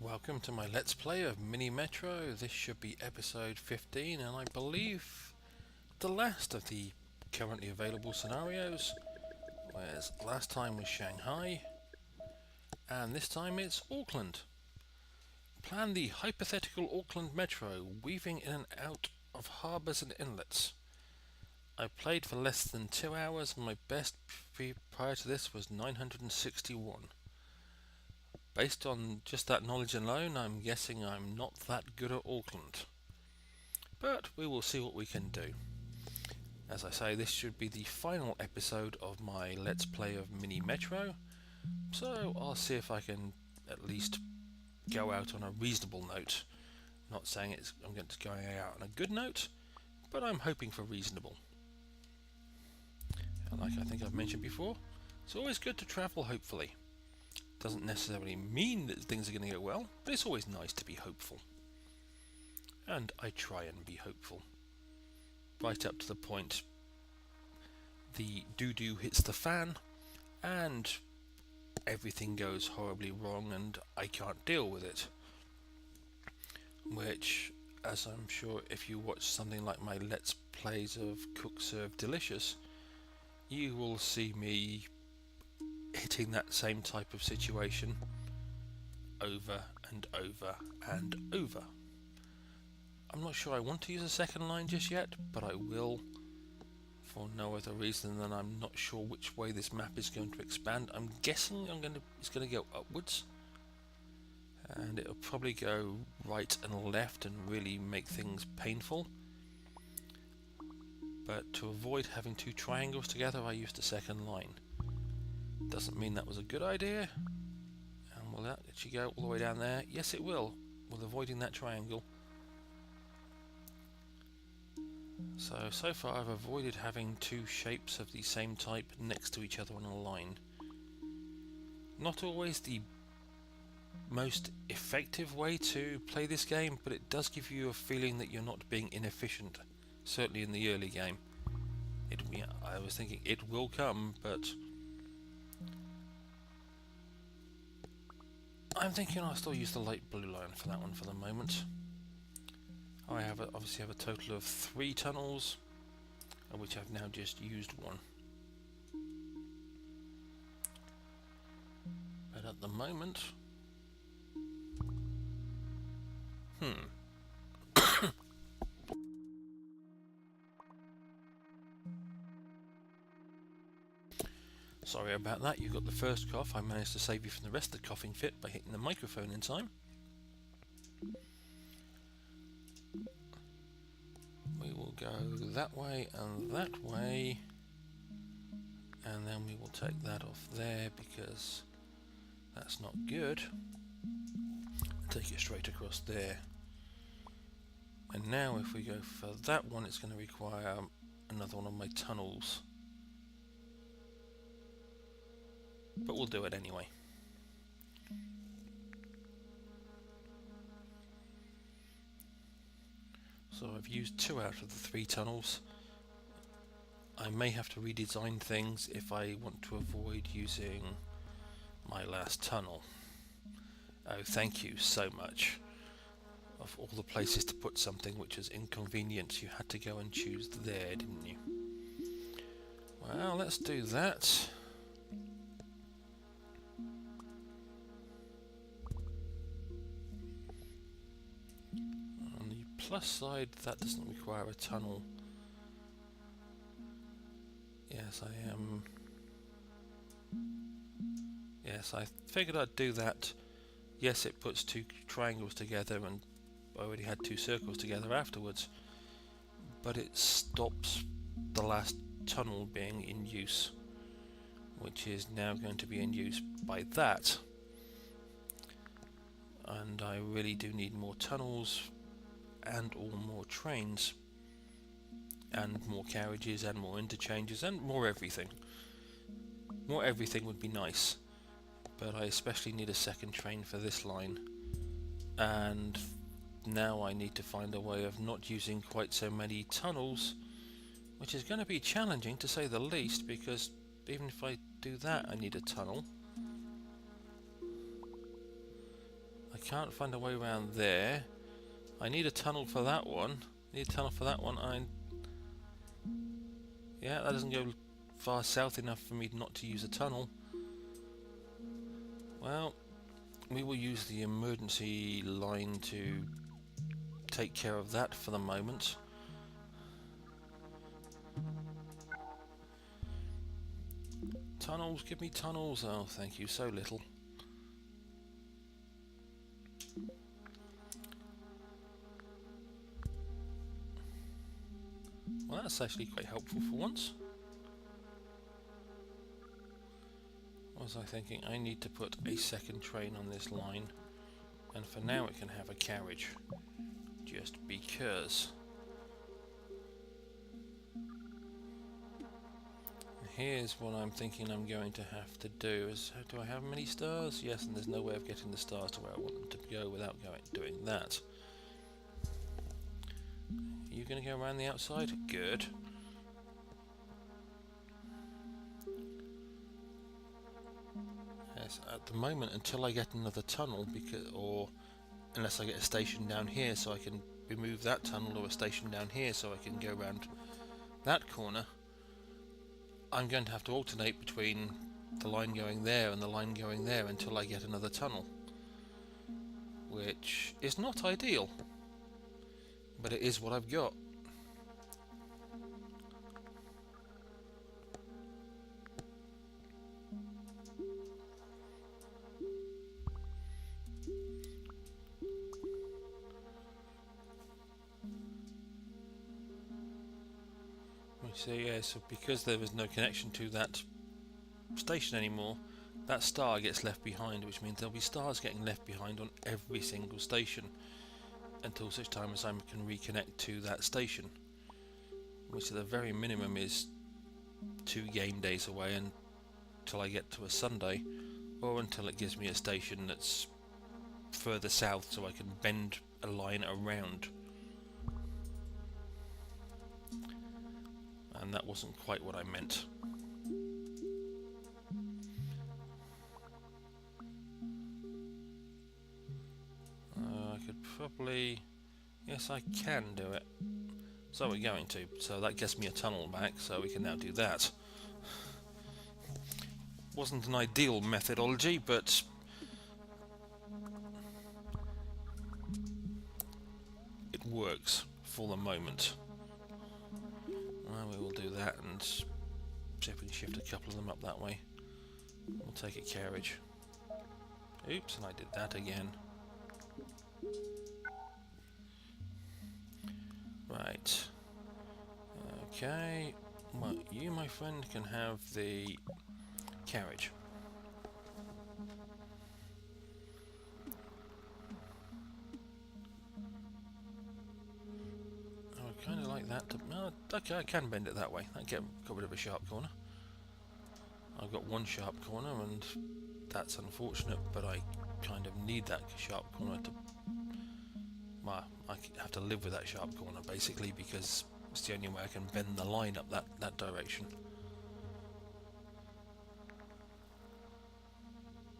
Welcome to my Let's Play of Mini Metro. This should be episode 15 and I believe the last of the currently available scenarios. Whereas last time was Shanghai and this time it's Auckland. Plan the hypothetical Auckland Metro, weaving in and out of harbours and inlets. I played for less than 2 hours and my best prior to this was 961. Based on just that knowledge alone, I'm guessing I'm not that good at Auckland. But we will see what we can do. As I say, this should be the final episode of my Let's Play of Mini Metro, so I'll see if I can at least go out on a reasonable note. Not saying I'm going to go out on a good note, but I'm hoping for reasonable. And like I think I've mentioned before, it's always good to travel hopefully. Doesn't necessarily mean that things are going to go well, but it's always nice to be hopeful. And I try and be hopeful. Right up to the point the doo-doo hits the fan and everything goes horribly wrong and I can't deal with it. Which, as I'm sure if you watch something like my Let's Plays of Cook Serve Delicious, you will see me hitting that same type of situation over and over and over. I'm not sure I want to use a second line just yet, but I will, for no other reason than I'm not sure which way this map is going to expand. I'm guessing it's going to go upwards, and it'll probably go right and left and really make things painful. But to avoid having two triangles together, I used a second line. Doesn't mean that was a good idea. And will that actually go all the way down there? Yes, it will, with avoiding that triangle. So far I've avoided having two shapes of the same type next to each other on a line. Not always the most effective way to play this game, but it does give you a feeling that you're not being inefficient, certainly in the early game. I was thinking it will come, but I'm thinking I'll still use the light blue line for that one for the moment. I obviously have a total of 3 tunnels, of which I've now just used one. But at the moment, Sorry about that, you got the first cough. I managed to save you from the rest of the coughing fit by hitting the microphone in time. We will go that way, and then we will take that off there because that's not good. Take it straight across there. And now if we go for that one, it's going to require another one of my tunnels. But we'll do it anyway. So I've used 2 out of the 3 tunnels. I may have to redesign things if I want to avoid using my last tunnel. Oh, thank you so much. Of all the places to put something which is inconvenient, you had to go and choose there, didn't you? Well, let's do that. Plus side, that doesn't require a tunnel. Yes, I am. Yes, I figured I'd do that. Yes, it puts 2 triangles together, and I already had 2 circles together afterwards. But it stops the last tunnel being in use, which is now going to be in use by that. And I really do need more tunnels and or more trains and more carriages and more interchanges and more everything. More everything would be nice, but I especially need a second train for this line, and now I need to find a way of not using quite so many tunnels, which is going to be challenging to say the least, because even if I do that I need a tunnel. I can't find a way around there. I need a tunnel for that one. Yeah, that doesn't go far south enough for me not to use a tunnel. Well, we will use the emergency line to take care of that for the moment. Tunnels, give me tunnels. Oh, thank you, so little. Well, that's actually quite helpful for once. What was I thinking? I need to put a second train on this line, and for now it can have a carriage, just because. Here's what I'm thinking I'm going to have to do is, do I have many stars? Yes, and there's no way of getting the stars to where I want them to go without doing that. Are you going to go around the outside? Good. Yes, at the moment, until I get another tunnel, unless I get a station down here so I can remove that tunnel, or a station down here so I can go around that corner, I'm going to have to alternate between the line going there and the line going there until I get another tunnel, which is not ideal, but it is what I've got. So yeah, so because there was no connection to that station anymore, that star gets left behind, which means there'll be stars getting left behind on every single station until such time as I can reconnect to that station, which at the very minimum is 2 game days away until I get to a Sunday, or until it gives me a station that's further south so I can bend a line around. And that wasn't quite what I meant. I could probably... Yes, I can do it. So we're going to. So that gets me a tunnel back, so we can now do that. Wasn't an ideal methodology, but... it works for the moment. Well, we will do that and see if we can shift a couple of them up that way. We'll take a carriage. Oops, and I did that again. Right. Okay. Well, you, my friend, can have the carriage. I kind of like that. Okay, I can bend it that way. That got rid of a sharp corner. I've got one sharp corner, and that's unfortunate, but I kind of need that sharp corner to... Well, I have to live with that sharp corner, basically, because it's the only way I can bend the line up that direction.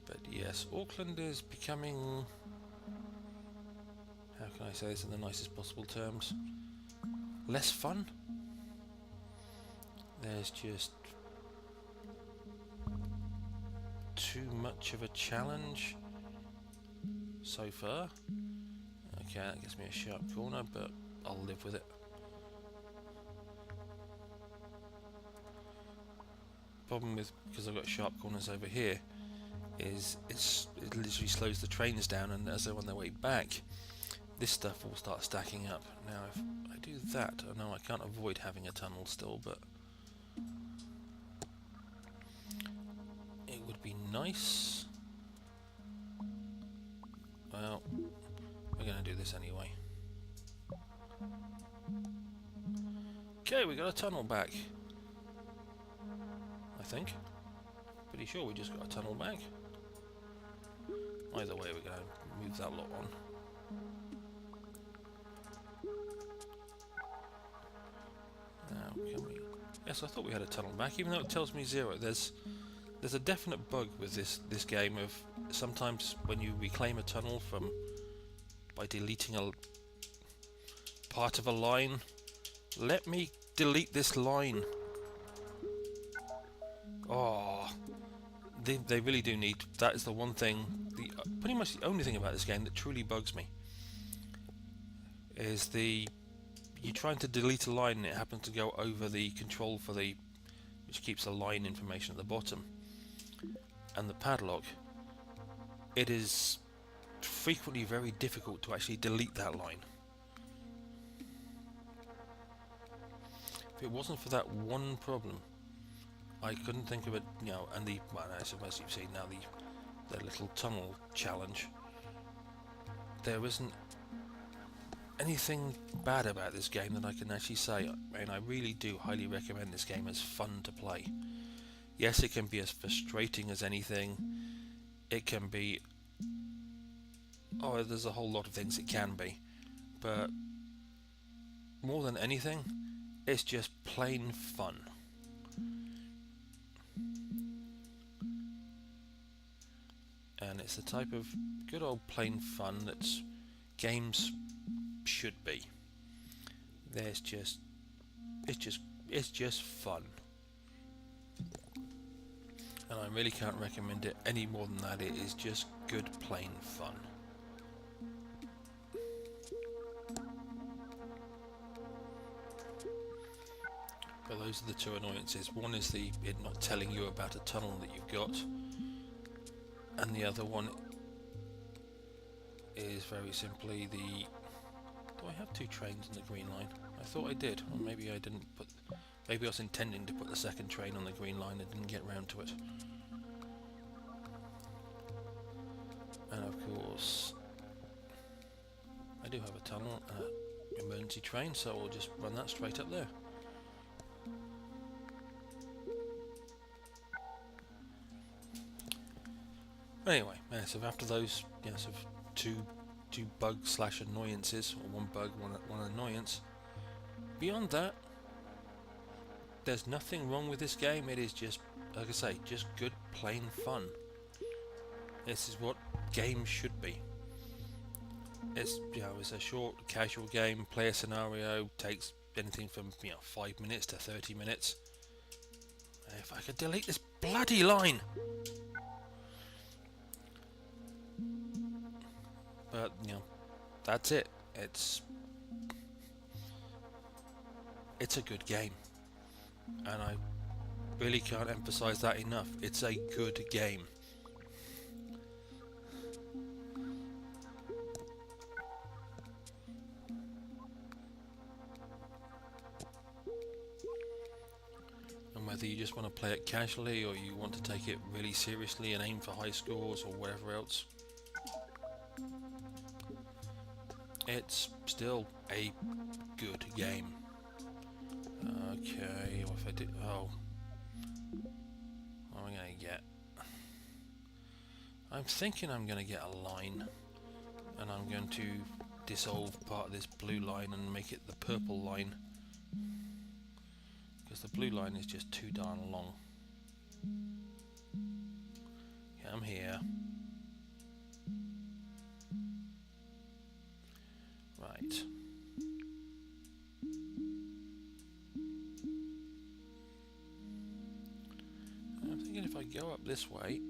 But yes, Auckland is becoming... How can I say this in the nicest possible terms? Less fun. There's just too much of a challenge so far. Okay, that gives me a sharp corner, but I'll live with it. Problem with, because I've got sharp corners over here, is it literally slows the trains down, and as they're on their way back, this stuff will start stacking up. Now if I do that, I know I can't avoid having a tunnel still, but it would be nice. Well, we're going to do this anyway. Okay, we got a tunnel back. I think. Pretty sure we just got a tunnel back. Either way, we're going to move that lot on. Now, can we... Yes, I thought we had a tunnel back, even though it tells me 0. There's a definite bug with this game of sometimes when you reclaim a tunnel from by deleting a part of a line, let me delete this line. Oh, they really do need. That is the one thing, pretty much the only thing about this game that truly bugs me is you're trying to delete a line and it happens to go over the control for which keeps the line information at the bottom, and the padlock. It is frequently very difficult to actually delete that line. If it wasn't for that one problem, I couldn't think of it. And as you've seen now, the little tunnel challenge. There isn't anything bad about this game that I can actually say, and I really do highly recommend this game. It's fun to play. Yes, it can be as frustrating as anything. It can be... there's a whole lot of things it can be. But more than anything, it's just plain fun. And it's the type of good old plain fun that games should be. It's just fun. And I really can't recommend it any more than that. It is just good plain fun. But those are the two annoyances. One is it not telling you about a tunnel that you've got, and the other one is very simply do I have two trains in the green line? I thought I did, or maybe I didn't put. Maybe I was intending to put the second train on the green line and didn't get round to it. And of course, I do have a tunnel, emergency train, so I'll just run that straight up there. Anyway, so after those, sort of two bugs / annoyances, or one bug, one annoyance. Beyond that, there's nothing wrong with this game. It is just, like I say, just good plain fun. This is what games should be. It's it's a short, casual game. Play a scenario, takes anything from 5 minutes to 30 minutes. If I could delete this bloody line. But that's it. It's a good game, and I really can't emphasize that enough. It's a good game. And whether you just want to play it casually or you want to take it really seriously and aim for high scores or whatever else, it's still a good game. Okay, what if I do... what am I going to get? I'm thinking I'm going to get a line, and I'm going to dissolve part of this blue line and make it the purple line, because the blue line is just too darn long. Yeah, I'm here. Right. I'm thinking if I go up this way,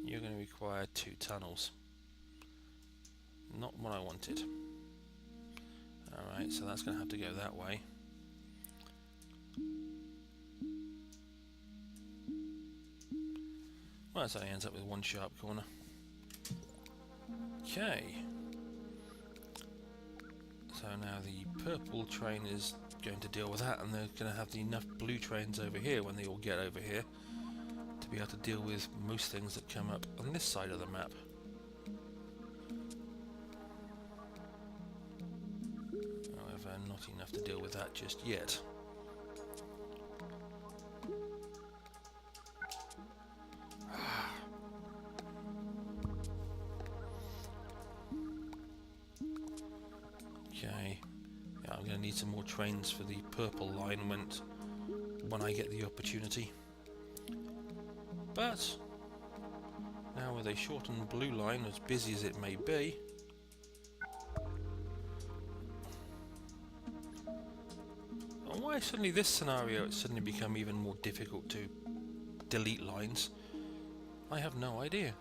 you're going to require 2 tunnels. Not what I wanted. Alright, so that's going to have to go that way. Well, that only ends up with one sharp corner. Okay. So now the purple train is going to deal with that, and they're going to have enough blue trains over here when they all get over here to be able to deal with most things that come up on this side of the map. However, not enough to deal with that just yet. Okay, yeah, I'm going to need some more trains for the purple line when I get the opportunity. But now with a shortened blue line, as busy as it may be, and why suddenly this scenario it's suddenly become even more difficult to delete lines, I have no idea.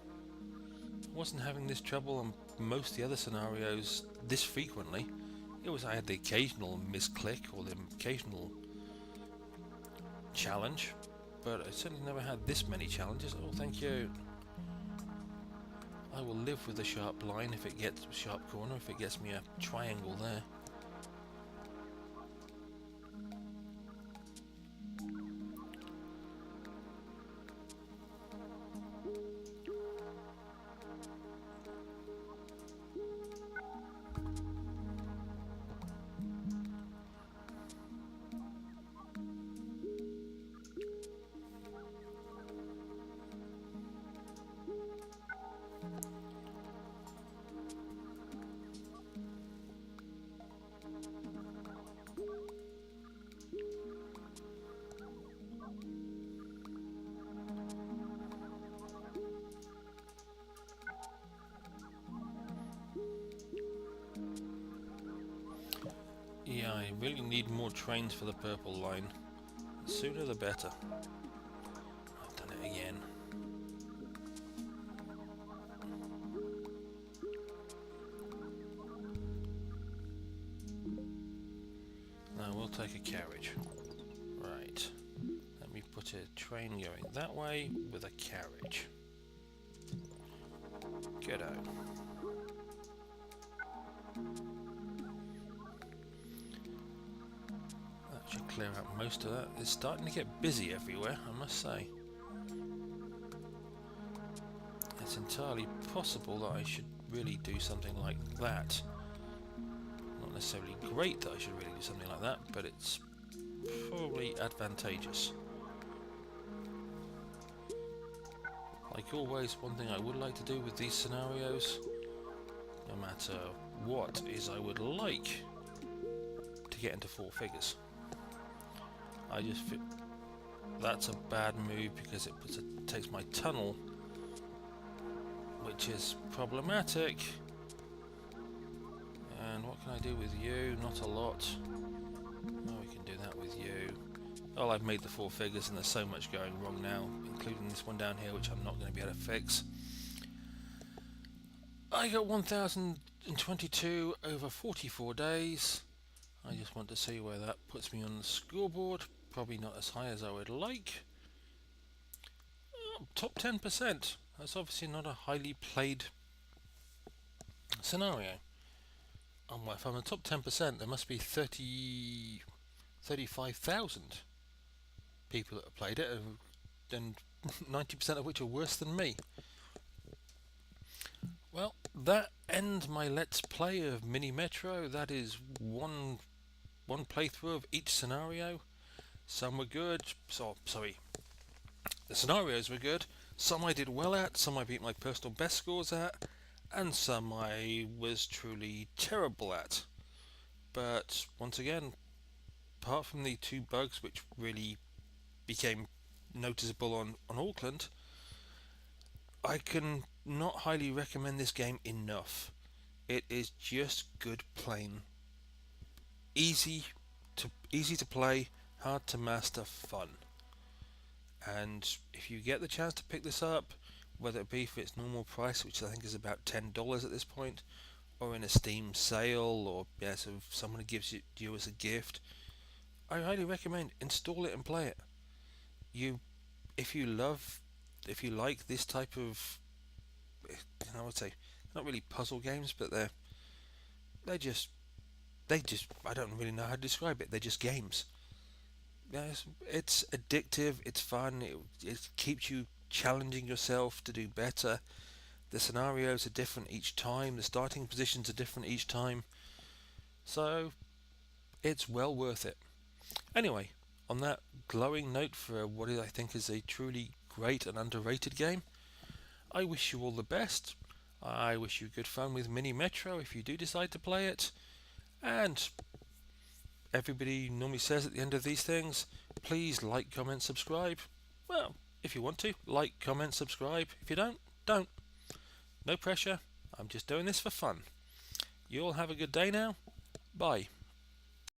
I wasn't having this trouble on most of the other scenarios this frequently. I had the occasional misclick or the occasional challenge, but I certainly never had this many challenges. Oh, thank you. I will live with a sharp line if it gets a sharp corner, if it gets me a triangle there. Yeah, I really need more trains for the purple line. The sooner the better. I've done it again. Now we'll take a carriage. Right. Let me put a train going that way with a carriage. Get out. Should clear out most of that. It's starting to get busy everywhere, I must say. It's entirely possible that I should really do something like that. Not necessarily great that I should really do something like that, but it's probably advantageous. Like always, one thing I would like to do with these scenarios, no matter what, is I would like to get into 4 figures. I just feel that's a bad move because it takes my tunnel, which is problematic. And what can I do with you? Not a lot. Oh, we can do that with you. Oh, I've made the 4 figures and there's so much going wrong now, including this one down here, which I'm not going to be able to fix. I got 1,022 over 44 days. I just want to see where that puts me on the scoreboard. Probably not as high as I would like. Top 10%. That's obviously not a highly played scenario. Well, if I'm in the top 10%, there must be 35,000 people that have played it, and 90% of which are worse than me. Well, that ends my Let's Play of Mini Metro. That is one playthrough of each scenario. Some were good, the scenarios were good, some I did well at, some I beat my personal best scores at, and some I was truly terrible at. But once again, apart from the 2 bugs which really became noticeable on Auckland, I can not highly recommend this game enough. It is just good plain. Easy to play, hard to master, fun. And if you get the chance to pick this up, whether it be for its normal price, which I think is about $10 at this point, or in a Steam sale, or so if someone gives it you as a gift, I highly recommend install it and play it. If you like this type of, I would say, not really puzzle games, but they just I don't really know how to describe it. They're just games. Yes, it's addictive, it's fun, it keeps you challenging yourself to do better. The scenarios are different each time, the starting positions are different each time, so it's well worth it. Anyway, on that glowing note for what I think is a truly great and underrated game, I wish you all the best. I wish you good fun with Mini Metro if you do decide to play it, and everybody normally says at the end of these things, please like, comment, subscribe. Well, If you want to, like, comment, subscribe. If you don't. No pressure. I'm just doing this for fun. You all have a good day now. Bye.